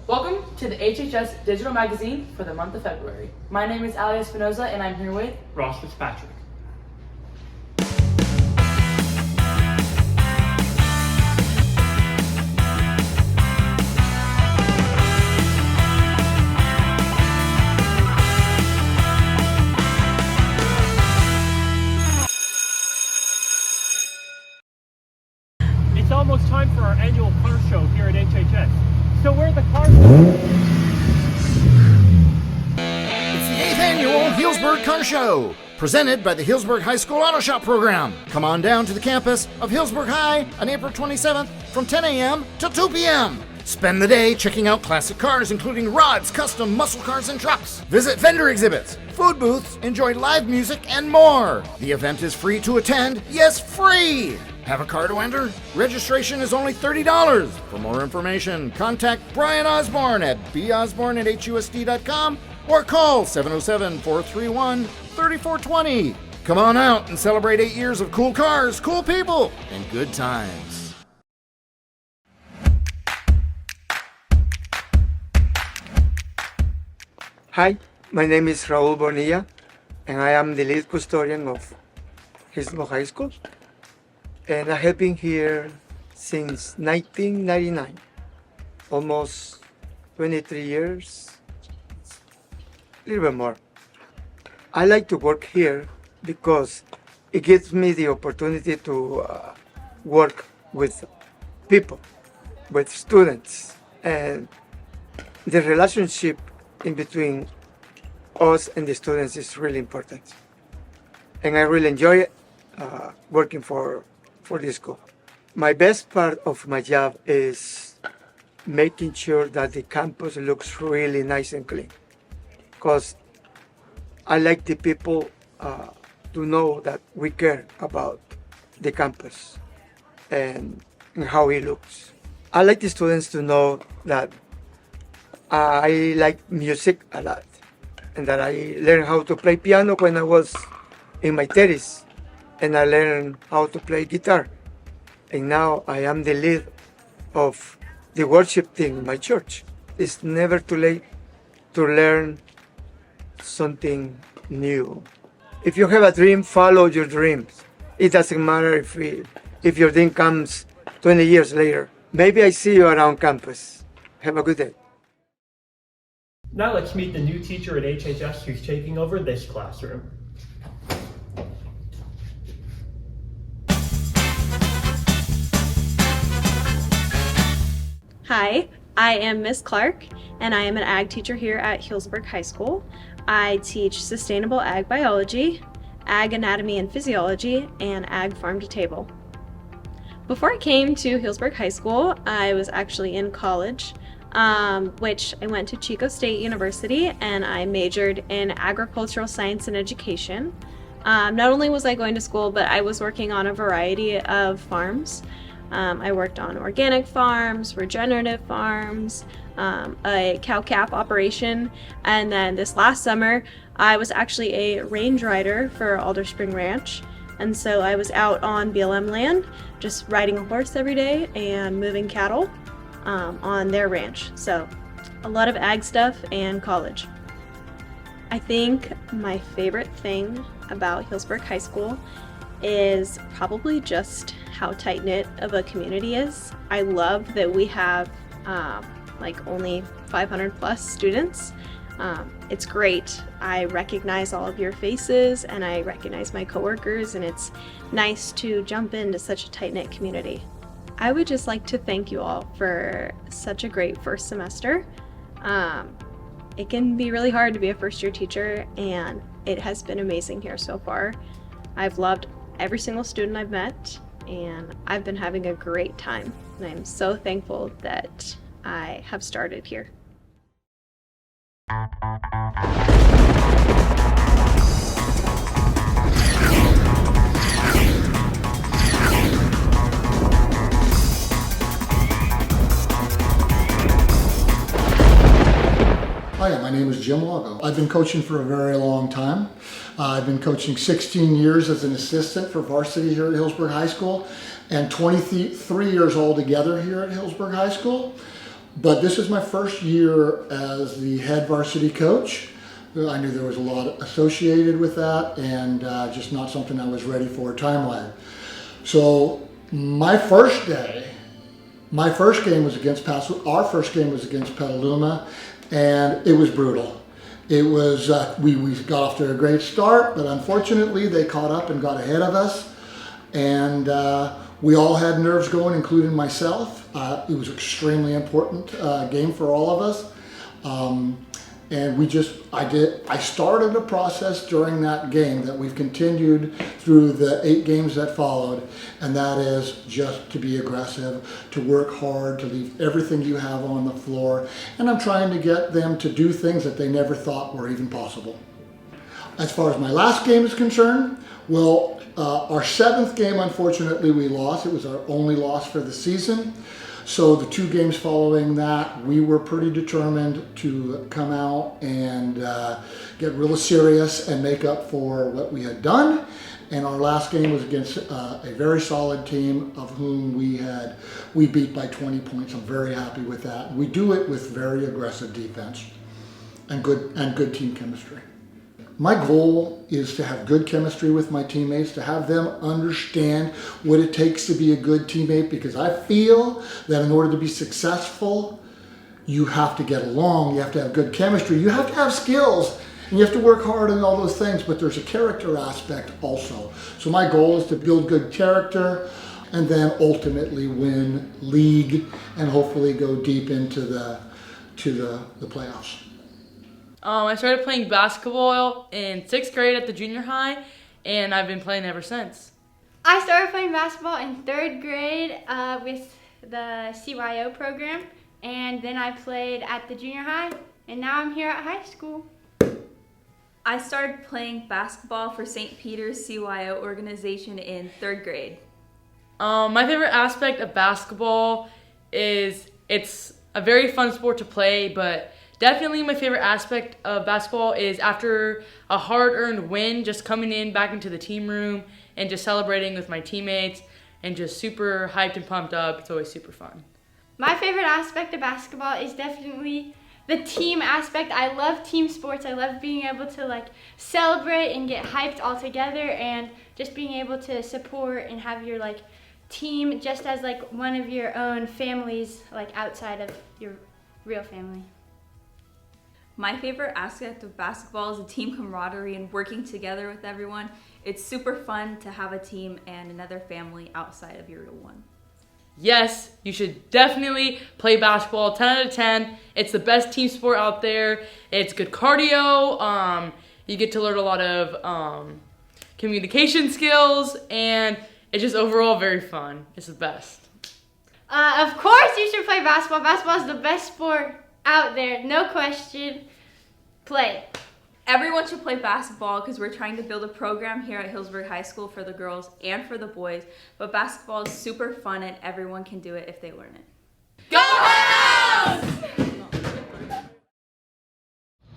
Welcome to the HHS Digital Magazine for the month of February. My name is Ali Espinoza and I'm here with Ross Fitzpatrick. It's almost time for our annual car show here at HHS. So where are the cars? It's the 8th annual Healdsburg Car Show, presented by the Healdsburg High School Auto Shop program. Come on down to the campus of Healdsburg High on April 27th from 10 a.m. to 2 p.m. Spend the day checking out classic cars, including rods, custom muscle cars, and trucks. Visit vendor exhibits, food booths, enjoy live music, and more. The event is free to attend. Yes, free! Have a car to enter? Registration is only $30. For more information, contact Brian Osborne at bosborne@husd.com or call 707-431-3420. Come on out and celebrate 8 years of cool cars, cool people, and good times. Hi, my name is Raul Bonilla, and I am the lead custodian of Healdsburg High School. And I have been here since 1999, almost 23 years, a little bit more. I like to work here because it gives me the opportunity to work with people, with students, and the relationship in between us and the students is really important. And I really enjoy working for this school. My best part of my job is making sure that the campus looks really nice and clean, because I like the people to know that we care about the campus and how it looks. I like the students to know that I like music a lot and that I learned how to play piano when I was in my 30s. And I learned how to play guitar. And now I am the lead of the worship team in my church. It's never too late to learn something new. If you have a dream, follow your dreams. It doesn't matter if your dream comes 20 years later. Maybe I see you around campus. Have a good day. Now let's meet the new teacher at HHS who's taking over this classroom. Hi, I am Miss Clark, and I am an ag teacher here at Healdsburg High School. I teach sustainable ag biology, ag anatomy and physiology, and ag farm to table. Before I came to Healdsburg High School, I was actually in college, which I went to Chico State University, and I majored in agricultural science and education. Not only was I going to school, but I was working on a variety of farms. I worked on organic farms, regenerative farms, a cow-calf operation, and then this last summer I was actually a range rider for Alder Spring Ranch, and so I was out on BLM land just riding a horse every day and moving cattle on their ranch. So a lot of ag stuff and college. I think my favorite thing about Healdsburg High School is probably just how tight-knit of a community is. I love that we have like only 500 plus students. It's great. I recognize all of your faces and I recognize my coworkers, and it's nice to jump into such a tight-knit community. I would just like to thank you all for such a great first semester. It can be really hard to be a first-year teacher, and it has been amazing here so far. I've loved every single student I've met, and I've been having a great time, and I'm so thankful that I have started here. Hi, my name is Jim Lago. I've been coaching for a very long time. I've been coaching 16 years as an assistant for varsity here at Healdsburg High School and 23 years altogether here at Healdsburg High School. But this is my first year as the head varsity coach. I knew there was a lot associated with that, and just not something I was ready for time-wise. So my first game was against our first game was against Petaluma, and it was brutal. It was, we got off to a great start, but unfortunately they caught up and got ahead of us. And we all had nerves going, including myself. It was an extremely important game for all of us. And I started a process during that game that we've continued through the 8 games that followed, and that is just to be aggressive, to work hard, to leave everything you have on the floor, and I'm trying to get them to do things that they never thought were even possible. As far as my last game is concerned, well, our 7th game, unfortunately, we lost. It was our only loss for the season. So the 2 games following that, we were pretty determined to come out and get really serious and make up for what we had done. And our last game was against a very solid team of whom we beat by 20 points. I'm very happy with that. We do it with very aggressive defense and good team chemistry. My goal is to have good chemistry with my teammates, to have them understand what it takes to be a good teammate, because I feel that in order to be successful, you have to get along, you have to have good chemistry, you have to have skills, and you have to work hard and all those things, but there's a character aspect also. So my goal is to build good character and then ultimately win league and hopefully go deep into the playoffs. I started playing basketball in 6th grade at the junior high, and I've been playing ever since. I started playing basketball in 3rd grade with the CYO program, and then I played at the junior high, and now I'm here at high school. I started playing basketball for St. Peter's CYO organization in 3rd grade. My favorite aspect of basketball is it's a very fun sport to play, but definitely my favorite aspect of basketball is after a hard-earned win, just coming in back into the team room and just celebrating with my teammates and just super hyped and pumped up. It's always super fun. My favorite aspect of basketball is definitely the team aspect. I love team sports. I love being able to celebrate and get hyped all together, and just being able to support and have your team just as one of your own families, outside of your real family. My favorite aspect of basketball is the team camaraderie and working together with everyone. It's super fun to have a team and another family outside of your real one. Yes, you should definitely play basketball. 10 out of 10. It's the best team sport out there. It's good cardio. You get to learn a lot of communication skills, and it's just overall very fun. It's the best. Of course you should play basketball. Basketball is the best sport out there, no question. Play. Everyone should play basketball because we're trying to build a program here at Healdsburg High School for the girls and for the boys. But basketball is super fun and everyone can do it if they learn it. Go Hounds!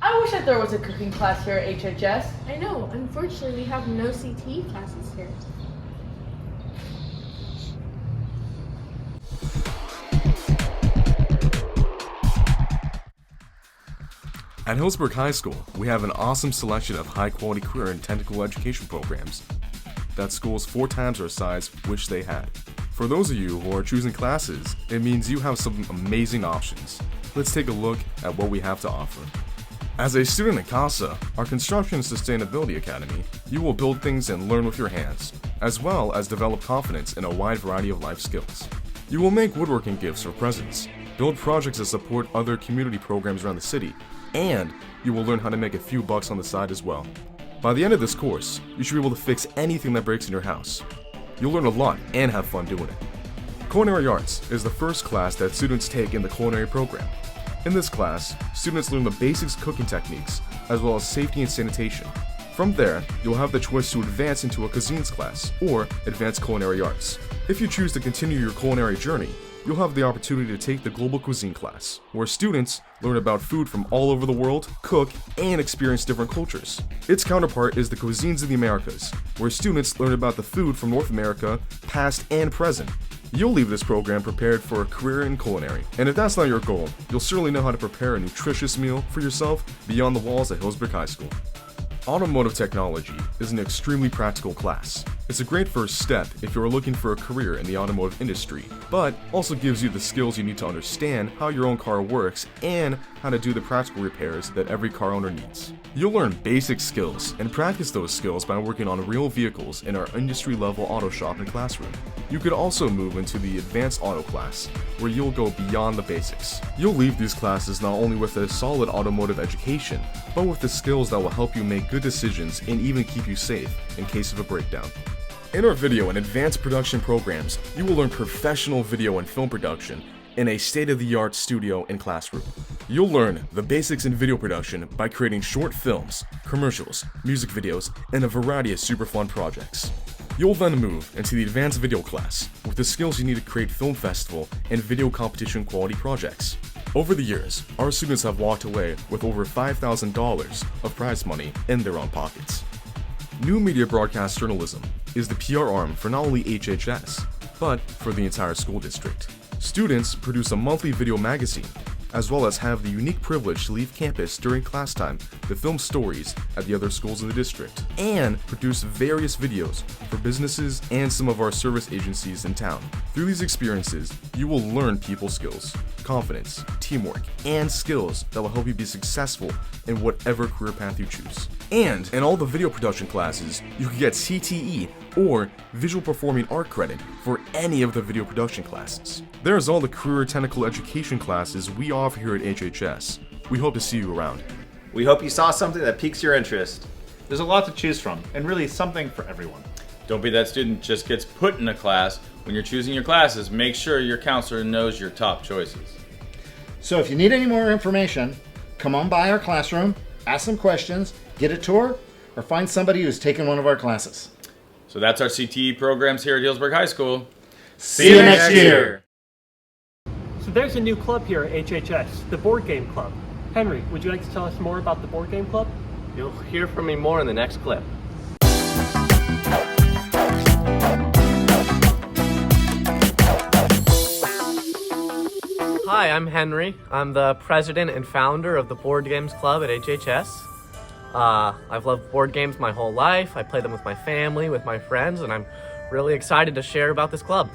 I wish that there was a cooking class here at HHS. I know, unfortunately we have no CTE classes here. At Healdsburg High School, we have an awesome selection of high-quality career and technical education programs that schools 4 times our size wish they had. For those of you who are choosing classes, it means you have some amazing options. Let's take a look at what we have to offer. As a student at CASA, our Construction and Sustainability Academy, you will build things and learn with your hands, as well as develop confidence in a wide variety of life skills. You will make woodworking gifts for presents, build projects that support other community programs around the city, and you will learn how to make a few bucks on the side as well. By the end of this course, you should be able to fix anything that breaks in your house. You'll learn a lot and have fun doing it. Culinary Arts is the first class that students take in the culinary program. In this class, students learn the basics cooking techniques, as well as safety and sanitation. From there, you'll have the choice to advance into a cuisines class or advanced culinary arts. If you choose to continue your culinary journey, you'll have the opportunity to take the Global Cuisine class, where students learn about food from all over the world, cook, and experience different cultures. Its counterpart is the Cuisines of the Americas, where students learn about the food from North America, past and present. You'll leave this program prepared for a career in culinary. And if that's not your goal, you'll certainly know how to prepare a nutritious meal for yourself beyond the walls at Healdsburg High School. Automotive technology is an extremely practical class. It's a great first step if you're looking for a career in the automotive industry, but also gives you the skills you need to understand how your own car works and how to do the practical repairs that every car owner needs. You'll learn basic skills and practice those skills by working on real vehicles in our industry-level auto shop and classroom. You could also move into the advanced auto class, where you'll go beyond the basics. You'll leave these classes not only with a solid automotive education, but with the skills that will help you make good decisions and even keep you safe in case of a breakdown. In our video and advanced production programs, you will learn professional video and film production in a state-of-the-art studio and classroom. You'll learn the basics in video production by creating short films, commercials, music videos, and a variety of super fun projects. You'll then move into the advanced video class with the skills you need to create film festival and video competition quality projects. Over the years, our students have walked away with over $5,000 of prize money in their own pockets. New Media Broadcast Journalism is the PR arm for not only HHS, but for the entire school district. Students produce a monthly video magazine, as well as have the unique privilege to leave campus during class time to film stories at the other schools in the district, and produce various videos for businesses and some of our service agencies in town. Through these experiences, you will learn people skills, confidence, teamwork, and skills that will help you be successful in whatever career path you choose. And in all the video production classes, you can get CTE or Visual Performing Art credit for any of the video production classes. There's all the career technical education classes we offer here at HHS. We hope to see you around. We hope you saw something that piques your interest. There's a lot to choose from, and really something for everyone. Don't be that student who just gets put in a class. When you're choosing your classes, make sure your counselor knows your top choices. So if you need any more information, come on by our classroom, ask some questions, get a tour, or find somebody who's taken one of our classes. So that's our CTE programs here at Healdsburg High School. See you next year. So there's a new club here at HHS, the Board Game Club. Henry, would you like to tell us more about the Board Game Club? You'll hear from me more in the next clip. Hi, I'm Henry. I'm the president and founder of the Board Games Club at HHS. I've loved board games my whole life. I play them with my family, with my friends, and I'm really excited to share about this club.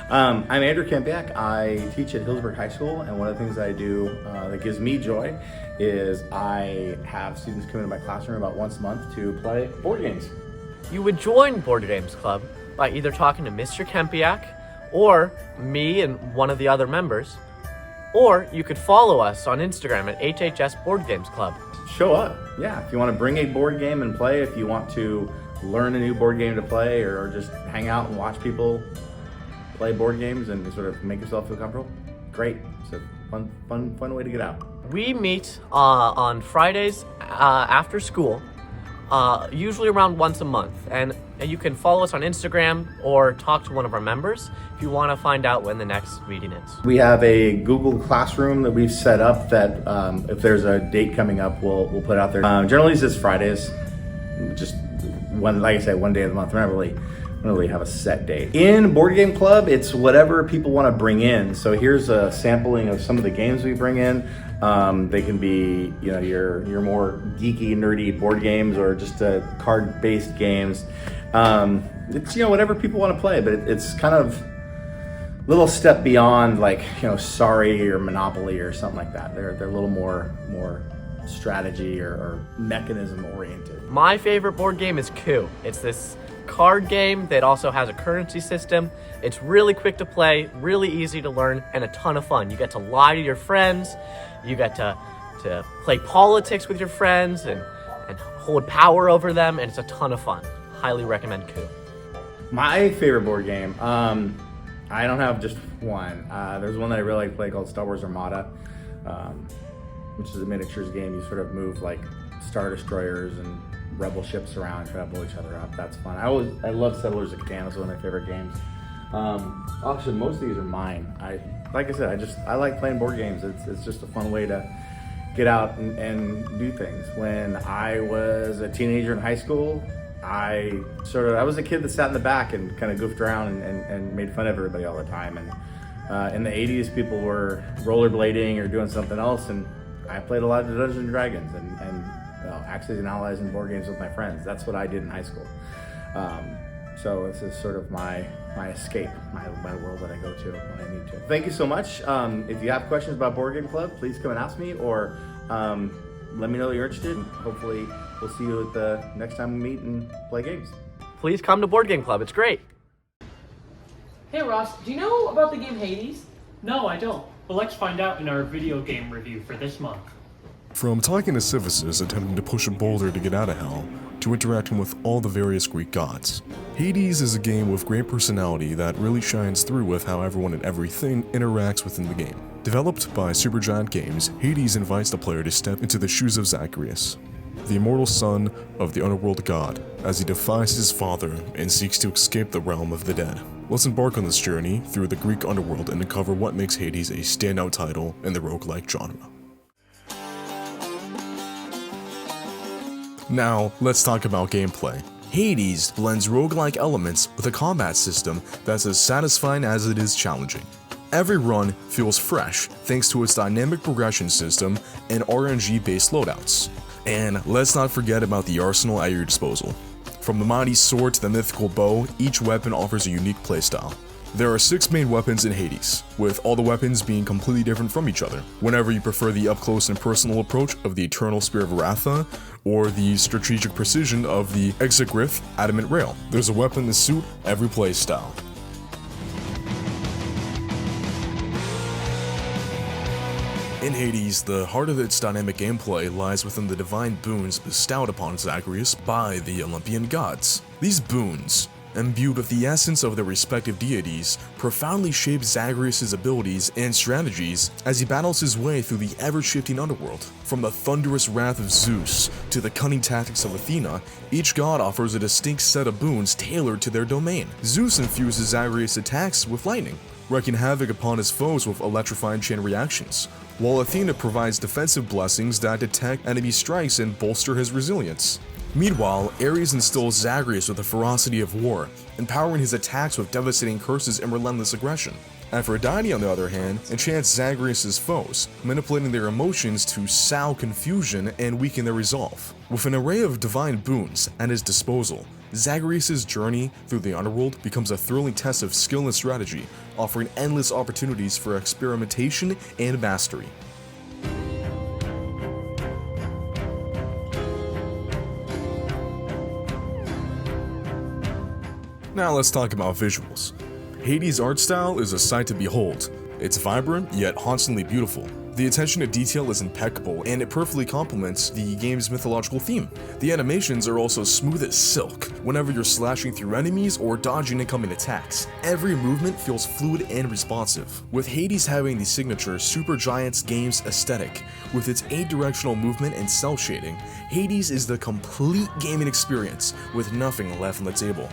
I'm Andrew Kempiak. I teach at Healdsburg High School, and one of the things I do that gives me joy is I have students come into my classroom about once a month to play board games. You would join Board Games Club by either talking to Mr. Kempiak or me and one of the other members, or you could follow us on Instagram at HHS Board Games Club. Show up. Yeah, if you want to bring a board game and play, if you want to learn a new board game to play, or just hang out and watch people play board games and sort of make yourself feel comfortable, great. It's a fun way to get out. We meet on Fridays after school, usually around once a month, and you can follow us on Instagram or talk to one of our members if you want to find out when the next meeting is. We have a Google Classroom that we've set up that if there's a date coming up, we'll put out there. Generally, it's just Fridays, just one, like I said, one day of the month. We're not really have a set date. In Board Game Club, it's whatever people want to bring in. So here's a sampling of some of the games we bring in. They can be, your more geeky, nerdy board games, or just card-based games. It's whatever people want to play, but it's kind of a little step beyond Sorry or Monopoly or something like that. They're a little more strategy or mechanism oriented. My favorite board game is Coup. It's this card game that also has a currency system. It's really quick to play, really easy to learn, and a ton of fun. You get to lie to your friends, you get to play politics with your friends and hold power over them, and it's a ton of fun. Highly recommend Coup. My favorite board game, I don't have just one. There's one that I really like to play called Star Wars Armada, which is a miniatures game. You sort of move like Star Destroyers and rebel ships around and try to blow each other up. That's fun. I love Settlers of Catan. It's one of my favorite games. Actually, most of these are mine. Like I said, I like playing board games. It's just a fun way to get out and do things. When I was a teenager in high school, I was a kid that sat in the back and kind of goofed around and made fun of everybody all the time. And in the 80s, people were rollerblading or doing something else, and I played a lot of Dungeons and Dragons and Axes and Allies and board games with my friends. That's what I did in high school. So this is sort of my escape, my world that I go to when I need to. Thank you so much. If you have questions about Board Game Club, please come and ask me, or let me know that you're interested. Hopefully we'll see you at the next time we meet and play games. Please come to Board Game Club. It's great. Hey Ross, do you know about the game Hades? No, I don't. But let's find out in our video game review for this month. From talking to Sisyphus attempting to push a boulder to get out of hell, to interacting with all the various Greek gods, Hades is a game with great personality that really shines through with how everyone and everything interacts within the game. Developed by Supergiant Games, Hades invites the player to step into the shoes of Zagreus, the immortal son of the underworld god, as he defies his father and seeks to escape the realm of the dead. Let's embark on this journey through the Greek underworld and uncover what makes Hades a standout title in the roguelike genre. Now, let's talk about gameplay. Hades blends roguelike elements with a combat system that's as satisfying as it is challenging. Every run feels fresh thanks to its dynamic progression system and RNG-based loadouts. And let's not forget about the arsenal at your disposal. From the mighty sword to the mythical bow, each weapon offers a unique playstyle. There are 6 main weapons in Hades, with all the weapons being completely different from each other. Whenever you prefer the up-close and personal approach of the Eternal Spear of Aratha, or the strategic precision of the Exegryph Adamant Rail, there's a weapon to suit every playstyle. In Hades, the heart of its dynamic gameplay lies within the divine boons bestowed upon Zagreus by the Olympian gods. These boons, imbued with the essence of their respective deities, profoundly shape Zagreus' abilities and strategies as he battles his way through the ever-shifting underworld. From the thunderous wrath of Zeus to the cunning tactics of Athena, each god offers a distinct set of boons tailored to their domain. Zeus infuses Zagreus' attacks with lightning, wreaking havoc upon his foes with electrifying chain reactions, while Athena provides defensive blessings that detect enemy strikes and bolster his resilience. Meanwhile, Ares instills Zagreus with the ferocity of war, empowering his attacks with devastating curses and relentless aggression. Aphrodite, on the other hand, enchants Zagreus' foes, manipulating their emotions to sow confusion and weaken their resolve. With an array of divine boons at his disposal, Zagreus' journey through the underworld becomes a thrilling test of skill and strategy, offering endless opportunities for experimentation and mastery. Now let's talk about visuals. Hades' art style is a sight to behold. It's vibrant, yet hauntingly beautiful. The attention to detail is impeccable, and it perfectly complements the game's mythological theme. The animations are also smooth as silk. Whenever you're slashing through enemies or dodging incoming attacks, every movement feels fluid and responsive. With Hades having the signature Supergiant Games aesthetic, with its 8-directional movement and cell shading, Hades is the complete gaming experience with nothing left on the table.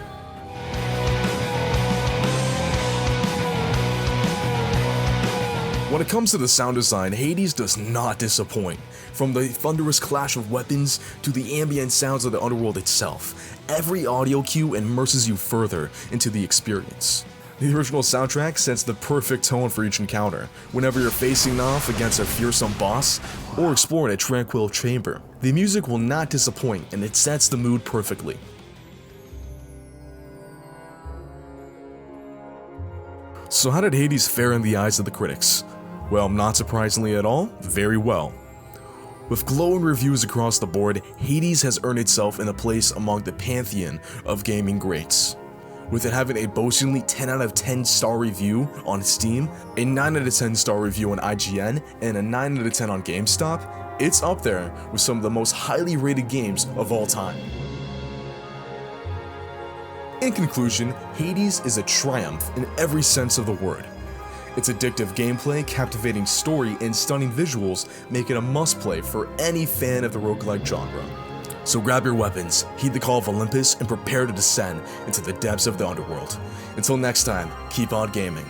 When it comes to the sound design, Hades does not disappoint. From the thunderous clash of weapons to the ambient sounds of the underworld itself, every audio cue immerses you further into the experience. The original soundtrack sets the perfect tone for each encounter, whenever you're facing off against a fearsome boss or exploring a tranquil chamber. The music will not disappoint, and it sets the mood perfectly. So how did Hades fare in the eyes of the critics? Well, not surprisingly at all, very well. With glowing reviews across the board, Hades has earned itself in a place among the pantheon of gaming greats. With it having a boastingly 10 out of 10 star review on Steam, a 9 out of 10 star review on IGN, and a 9 out of 10 on GameStop, it's up there with some of the most highly rated games of all time. In conclusion, Hades is a triumph in every sense of the word. Its addictive gameplay, captivating story, and stunning visuals make it a must-play for any fan of the roguelike genre. So grab your weapons, heed the call of Olympus, and prepare to descend into the depths of the underworld. Until next time, keep on gaming.